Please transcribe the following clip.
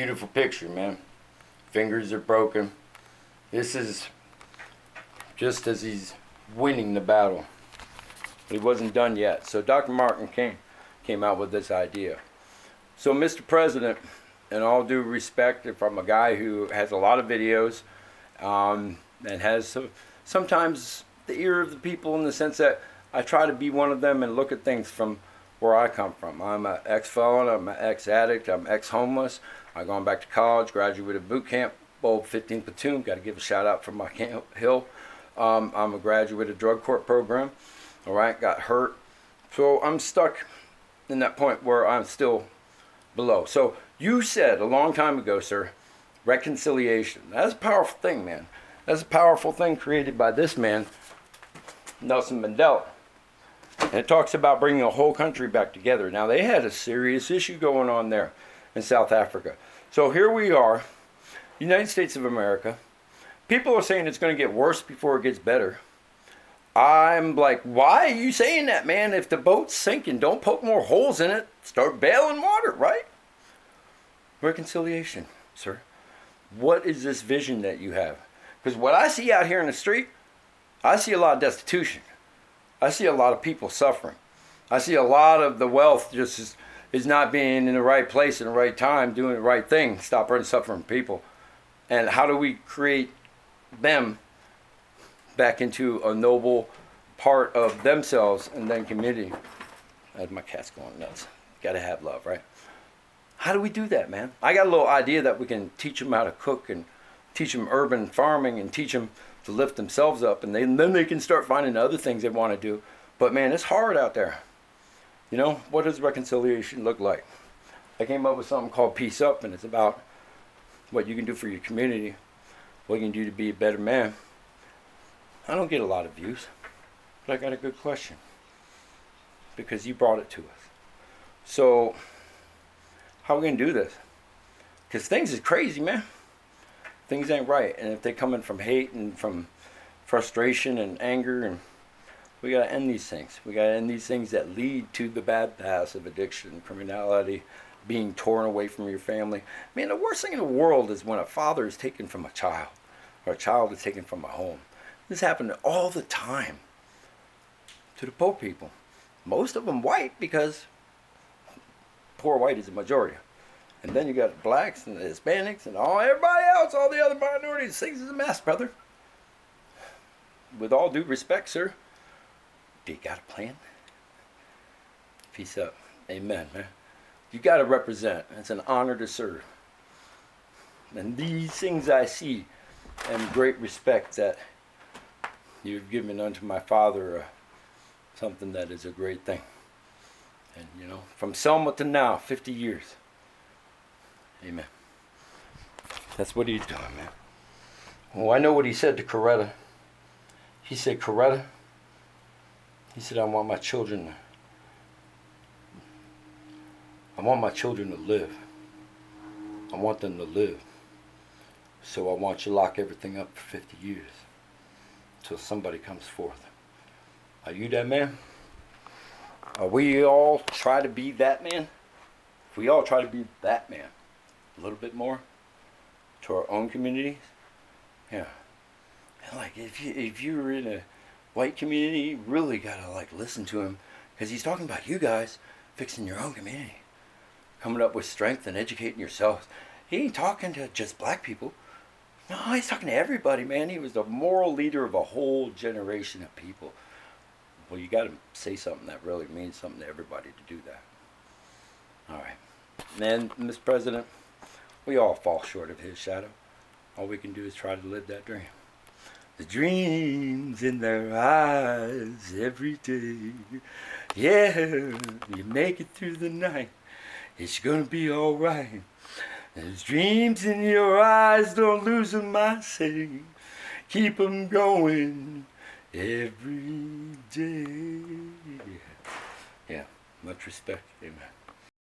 Beautiful picture, man. Fingers are broken. This is just as he's winning the battle. But he wasn't done yet. So Dr. Martin came out with this idea. So Mr. President, in all due respect, from a guy who has a lot of videos and has sometimes the ear of the people in the sense that I try to be one of them and look at things from where I come from. I'm an ex-felon, I'm an ex-addict, I'm ex-homeless. I've gone back to college, graduated boot camp, Bold 15th Platoon. Got to give a shout out for my Camp Hill. I'm a graduate of drug court program. All right, got hurt. So I'm stuck in that point where I'm still below. So you said a long time ago, sir, reconciliation. That's a powerful thing, man. That's a powerful thing created by this man, Nelson Mandela. And it talks about bringing a whole country back together. Now, they had a serious issue going on there in South Africa. So here we are, United States of America. People are saying it's going to get worse before it gets better. I'm like, why are you saying that, man? If the boat's sinking, don't poke more holes in it. Start bailing water, right? Reconciliation, sir. What is this vision that you have? Because what I see out here in the street, I see a lot of destitution. I see a lot of people suffering. I see a lot of the wealth just is not being in the right place in the right time, doing the right thing, stop hurting suffering people. And how do we create them back into a noble part of themselves and then community? That's my cat's going nuts. Gotta have love, right? How do we do that, man? I got a little idea that we can teach them how to cook and teach them urban farming and teach them to lift themselves up, and then they can start finding other things they want to do. But man, it's hard out there. You know, what does reconciliation look like? I came up with something called Peace Up, and it's about what you can do for your community, what you can do to be a better man. I don't get a lot of views, but I got a good question because you brought it to us. So how are we going to do this? Because things is crazy, man. Things ain't right, and if they're coming from hate and from frustration and anger, and we got to end these things. We got to end these things that lead to the bad paths of addiction, criminality, being torn away from your family. Man, the worst thing in the world is when a father is taken from a child, or a child is taken from a home. This happened all the time to the poor people. Most of them white, because poor white is the majority. And then you got the blacks and the Hispanics and everybody else, all the other minorities. Things is a mess, brother. With all due respect, sir, do you got a plan? Peace up. Amen, man. You got to represent. It's an honor to serve. And these things I see and great respect that you've given unto my father, something that is a great thing. And, you know, from Selma to now, 50 years. Amen. That's what he's doing, man. Well, I know what he said to Coretta. He said, Coretta, he said, I want my children to live. I want them to live. So I want you to lock everything up for 50 years until somebody comes forth. Are you that man? Are we all try to be that man? If we all try to be that man, a little bit more to our own communities, yeah. And like if you're in a white community, you really gotta like listen to him, because he's talking about you guys fixing your own community, coming up with strength and educating yourselves. He ain't talking to just black people. No, he's talking to everybody, man. He was the moral leader of a whole generation of people. Well, you got to say something that really means something to everybody to do that. All right. And, Mr. President, we all fall short of his shadow. All we can do is try to live that dream. The dreams in their eyes every day. Yeah, you make it through the night. It's going to be all right. There's dreams in your eyes, don't lose them, I say. Keep them going every day. Yeah, much respect. Amen.